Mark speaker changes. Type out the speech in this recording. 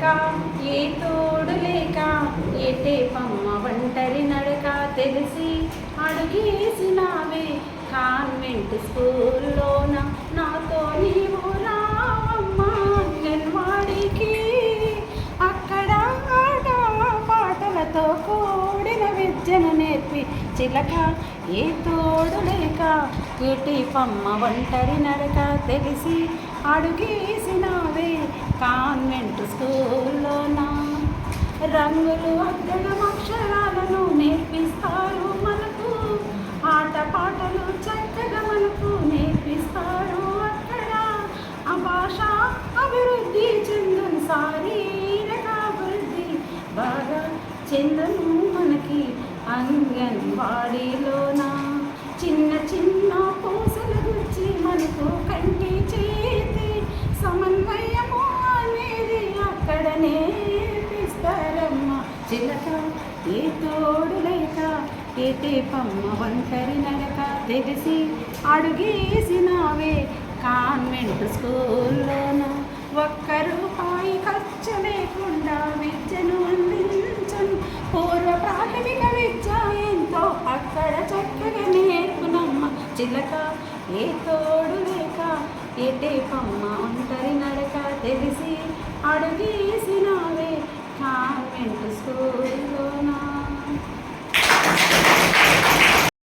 Speaker 1: చిలక ఏ తోడు లేక ఏటే పమ్మ ఒంటరి నడక తెలిసి అడుగేసినావే కాన్వెంట్ స్కూల్లోన నాతో నీవు రావమ్మా అంగన్వాడికి అక్కడ ఆట పాటలతో కూడిన విద్యను నేర్పి చిలక ఏ తోడు లేక ఏటి పమ్మ ఒంటరి నడక తెలిసి అడుగేసినావే కాన్వెంట్ స్కూల్లోనా రంగులు అద్దడం అక్షరాలను నేర్పిస్తారు మనకు ఆట పాటలు చక్కగా మనకు నేర్పిస్తారు అక్కడ ఆ భాష అభివృద్ధి చెందును శారీరక అభివృద్ధి బాగా చెందును మనకి అంగన్వాడీలోన చిన్న చిన్న పూసల గురించి మనకు కంటి చేతి సమన్వయము అనేది అక్కడ నేర్పిస్తారమ్మ చిలక ఏ తోడు లేక ఏటే పమ్మ ఒంటరి నడక తెలిసి అడుగేసినావే కాన్వెంట్ స్కూల్లోన ఒక్క రూపాయి ఖర్చు లేకుండా విద్యను అందించను పూర్వ ప్రాథమిక విద్య ఎంతో అక్కడ చక్కగా నేర్పునమ్మ చిలక ఏ తోడు లేక ఏటే పమ్మ ఒంటరి నడక తెలిసి అడుగేసినావే కాన్వెంట్ స్కూల్